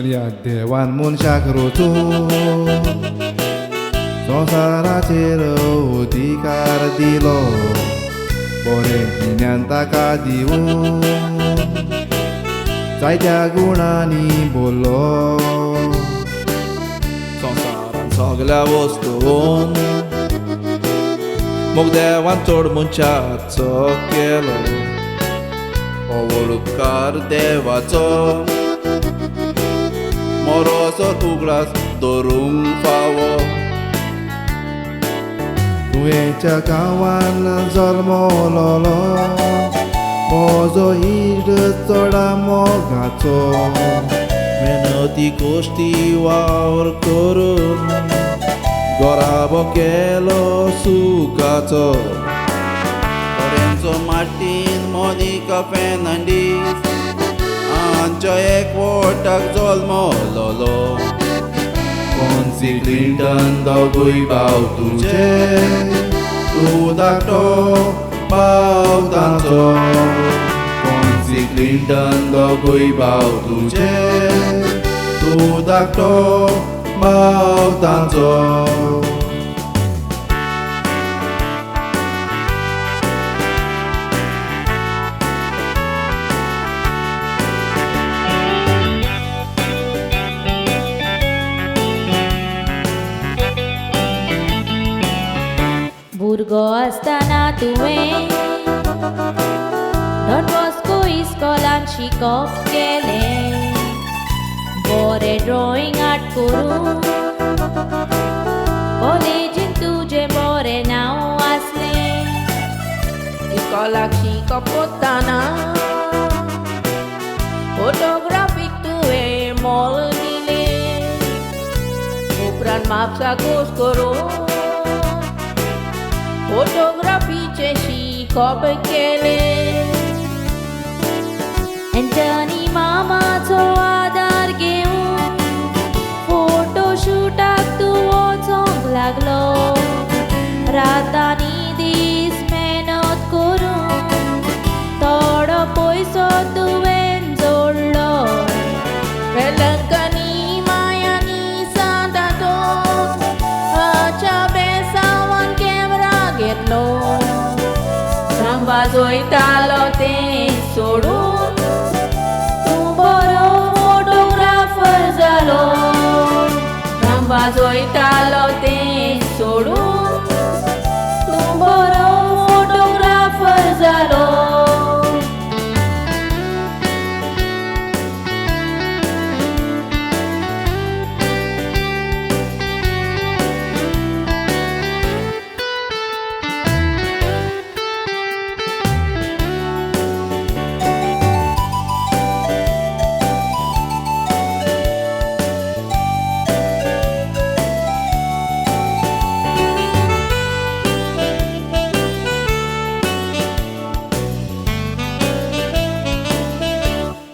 सगळ्या देवान मनशाक रचून संवसाराचेर अधिकार दिलो बरें गिन्यान ताका दिवून जायत्या गुणांनी बोल्लो संवसारान सगळ्या वस्तून मोग देवान चड मनशाचो केलो हो व्हड उपकार देवाचो मोरोचो तुगडास धरूंक फावो तुवेंच्या गांवान जल्मलोलो म्हजो इश्ट चडा मोगाचो मेहनती कोश्टी वावर करून गराबो केलो सुखाचो लोरेंझो मार्टीन मोनिका फेर्नांडीस हांच्या एकवटाक जल्मलोलो कोन्सी क्लिंटन दोगूय भाव तुजे तूं धाकटो भाव तांचो कोन्सी क्लिंटन दोगूय भाव तुजे तूं धाकटो भाव तांचो भुरगो आसतना तुवें डॉन बॉस्को इस्कॉलान शिकोवप केलें बरें ड्रॉइंग आर्ट करून कॉलेजीन तुजें बरें नांव आसलें इस्कॉलाक शिकोवप करतना फोटोग्राफीक तुवें मोल दिलें उपरांत म्हापसा कोर्स करून फोटोग्राफीचे शिकोवप केलें एंटनी मामाचो आदार घेवन फोटोशूटाक तूं वचोंक लागलो रातांनी दीस मेहनत करून थोडो पयसो तुवें जोडलो वेलंकनी मायांनी सांतातोच हाच्या बेसांवान कॅमेरा घेतलो राम वाजयतालो तें सोडून तूं बरो फोटोग्राफर जालो राम वाजयतालो तें सोडून तूं बरो फोटोग्राफर जालो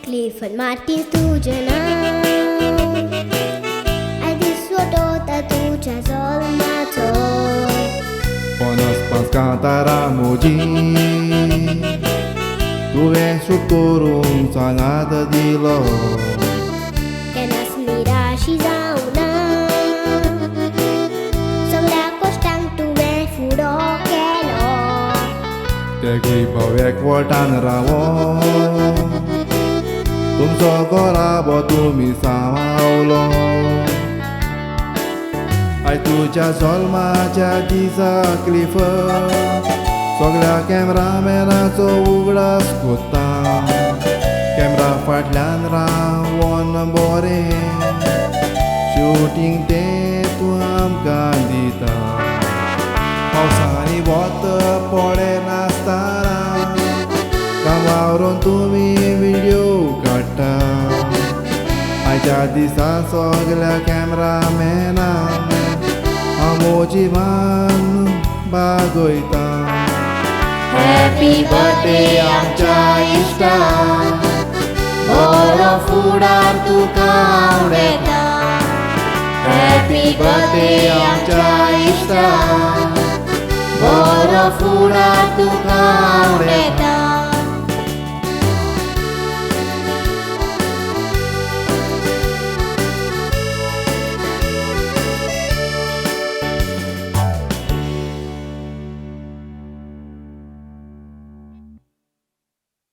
Clifford Martins तुझं नाव आदीस फोटो तुझ्या जल्माचो 55 कांतारा मोजी तुवें शूट करूंक सांगात दिलो केन्नाच निराशी जावना सगळ्या कश्टांक तुवें फुडो केलो तेगूय भाव एकवटान रावो तुमचो घोराबो तुमी सांबाळलो आयज तुज्या जल्माच्या दिसा क्लिफर्ड सगळ्या कॅमेरामॅनाचो उगडास कोत्ता कॅमेरा फाटल्यान रावन बरें शूटिंग तें तूं आमकां दिता पावसांनी वत पडे नासतना कामावरून तुमी व्हिडिओ काडटा आयच्या दिसा सगळ्या कॅमेरामॅनांक आमोची मान बागयता हॅपी बर्थडे आमच्या इश्टा बरो फुडार तुका आवडेता हॅपी बर्थडे आमच्या इश्टा बरो फुडार तुका आवडेता